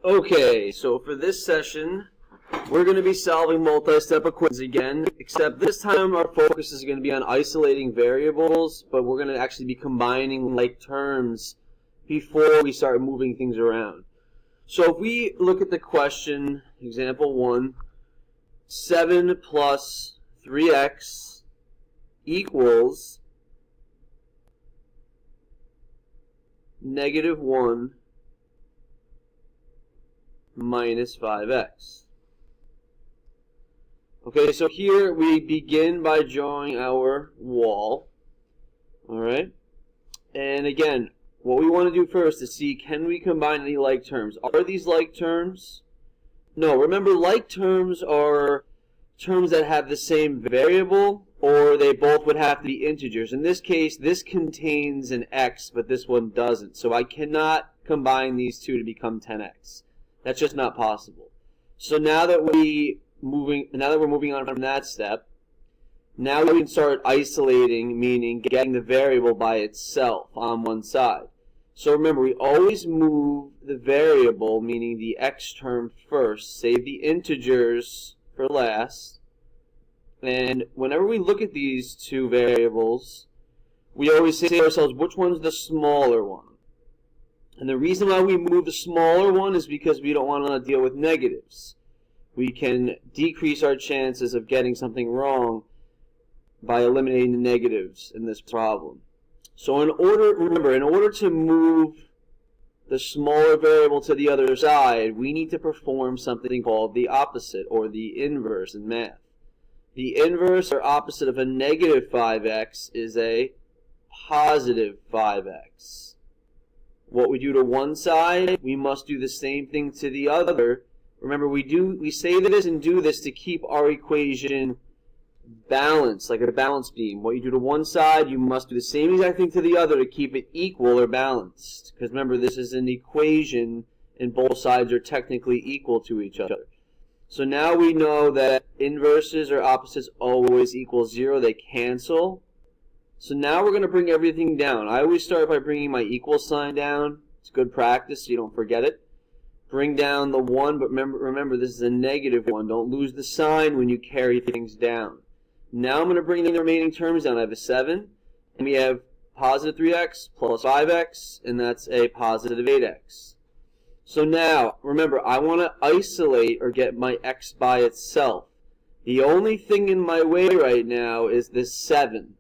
Okay, so for this session, we're going to be solving multi-step equations again, except this time our focus is going to be on isolating variables, but we're going to actually be combining like terms before we start moving things around. So if we look at the question, example 1, 7 plus 3x equals -1 minus 5x. Okay, so here we begin by drawing our wall. Alright? And again, what we want to do first is see, can we combine any like terms? Are these like terms? No, remember, like terms are terms that have the same variable, or they both would have to be integers. In this case, this contains an x, but this one doesn't. So I cannot combine these two to become 10x. That's just not possible. So now that we're moving on from that step, now we can start isolating, meaning getting the variable by itself on one side. So remember, we always move the variable, meaning the x term, first, save the integers for last. And whenever we look at these two variables, we always say to ourselves, which one's the smaller one? And the reason why we move the smaller one is because we don't want to deal with negatives. We can decrease our chances of getting something wrong by eliminating the negatives in this problem. So in order to move the smaller variable to the other side, we need to perform something called the opposite, or the inverse in math. The inverse or opposite of a negative 5x is a positive 5x. What we do to one side, we must do the same thing to the other. Remember, we say this and do this to keep our equation balanced, like a balance beam. What you do to one side, you must do the same exact thing to the other to keep it equal or balanced. Because remember, this is an equation and both sides are technically equal to each other. So now we know that inverses or opposites always equal 0. They cancel. So now we're going to bring everything down. I always start by bringing my equal sign down. It's good practice so you don't forget it. Bring down the 1, but remember this is a negative 1. Don't lose the sign when you carry things down. Now I'm going to bring the remaining terms down. I have a 7, and we have positive 3x plus 5x, and that's a positive 8x. So now, remember, I want to isolate or get my x by itself. The only thing in my way right now is this 7.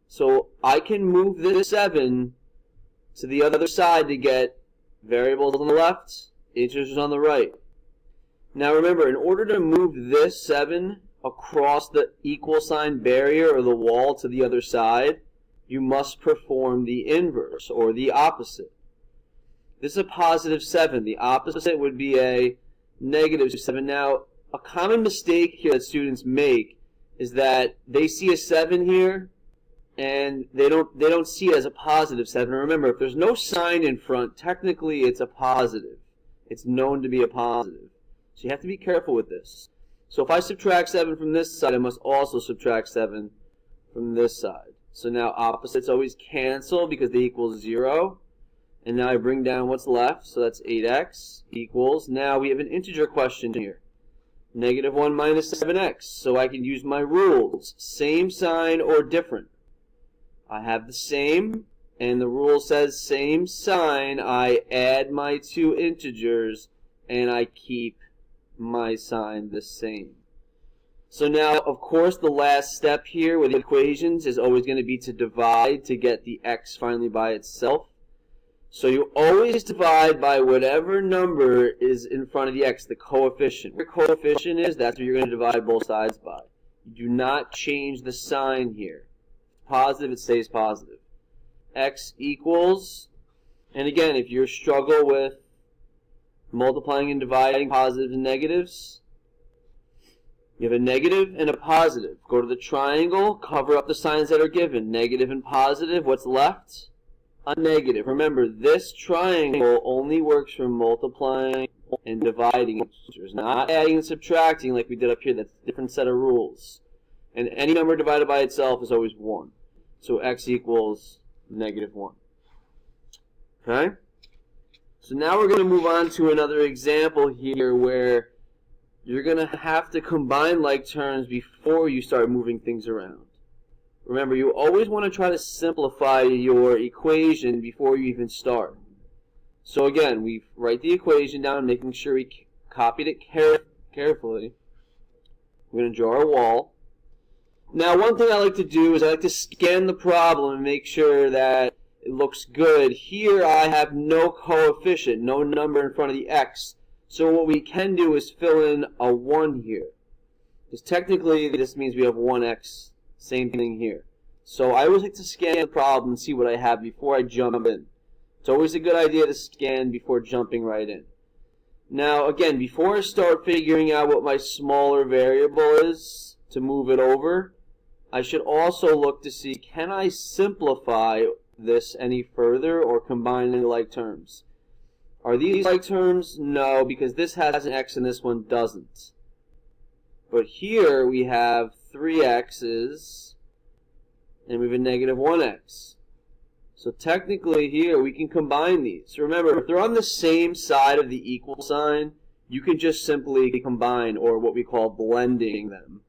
So I can move this 7 to the other side to get variables on the left, integers on the right. Now remember, in order to move this 7 across the equal sign barrier or the wall to the other side, you must perform the inverse or the opposite. This is a positive 7. The opposite would be a negative 7. Now, a common mistake here that students make is that they see a 7 here and they don't see it as a positive 7. Remember, if there's no sign in front, technically it's a positive. It's known to be a positive. So you have to be careful with this. So if I subtract 7 from this side, I must also subtract 7 from this side. So now opposites always cancel because they equal 0. And now I bring down what's left, so that's 8x equals, now we have an integer question here. -1 minus 7x. So I can use my rules. Same sign or different. I have the same, and the rule says same sign. I add my two integers, and I keep my sign the same. So now, of course, the last step here with equations is always going to be to divide to get the x finally by itself. So you always divide by whatever number is in front of the x, the coefficient. Where coefficient is, that's what you're going to divide both sides by. You do not change the sign here. Positive, it stays positive. X equals, and again, if you struggle with multiplying and dividing positives and negatives, you have a negative and a positive. Go to the triangle, cover up the signs that are given. Negative and positive, what's left? A negative. Remember, this triangle only works for multiplying and dividing integers, not adding and subtracting like we did up here. That's a different set of rules. And any number divided by itself is always 1. So x equals -1. Okay? So now we're going to move on to another example here where you're going to have to combine like terms before you start moving things around. Remember, you always want to try to simplify your equation before you even start. So again, we write the equation down, making sure we copied it carefully. We're going to draw a wall. Now, one thing I like to do is I like to scan the problem and make sure that it looks good. Here I have no coefficient, no number in front of the x. So what we can do is fill in a 1 here. Because technically this means we have 1x. Same thing here. So I always like to scan the problem and see what I have before I jump in. It's always a good idea to scan before jumping right in. Now again, before I start figuring out what my smaller variable is to move it over, I should also look to see, can I simplify this any further or combine any like terms? Are these like terms? No, because this has an x and this one doesn't. But here we have 3x's and we have a negative 1x. So technically here we can combine these. Remember, if they're on the same side of the equal sign, you can just simply combine, or what we call blending them.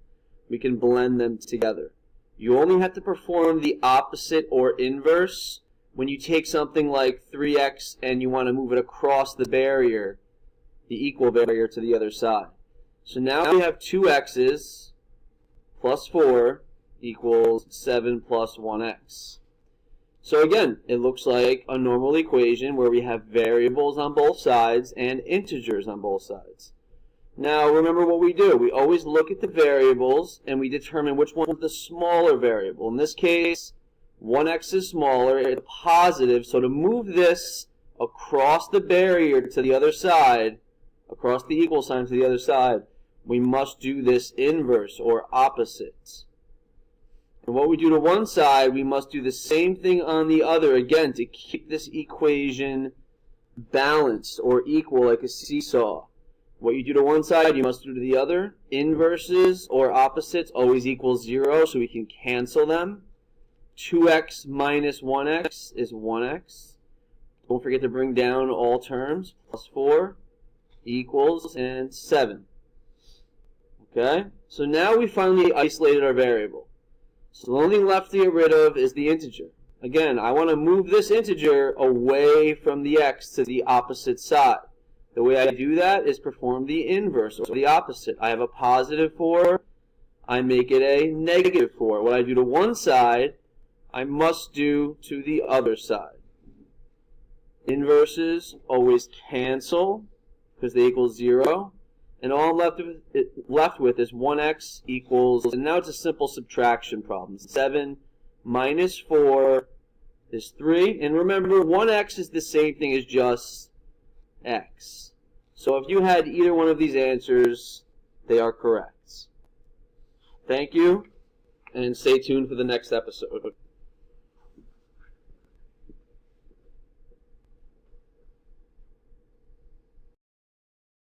We can blend them together. You only have to perform the opposite or inverse when you take something like 3x and you want to move it across the barrier, the equal barrier, to the other side. So now we have 2x's plus 4 equals 7 plus 1x. So again, it looks like a normal equation where we have variables on both sides and integers on both sides. Now remember what we do. We always look at the variables and we determine which one is the smaller variable. In this case, 1x is smaller, it's positive, so to move this across the barrier to the other side, across the equal sign to the other side, we must do this inverse or opposite. And what we do to one side, we must do the same thing on the other, again, to keep this equation balanced or equal like a seesaw. What you do to one side, you must do to the other. Inverses or opposites always equal 0, so we can cancel them. 2x minus 1x is 1x. Don't forget to bring down all terms. Plus 4 equals and 7. Okay? So now we finally isolated our variable. So the only thing left to get rid of is the integer. Again, I want to move this integer away from the x to the opposite side. The way I do that is perform the inverse, or the opposite. I have a positive 4, I make it a negative 4. What I do to one side, I must do to the other side. Inverses always cancel because they equal 0. And all I'm left with is 1x equals, and now it's a simple subtraction problem. 7 minus 4 is 3. And remember, 1x is the same thing as just x. So if you had either one of these answers, they are correct. Thank you, and stay tuned for the next episode.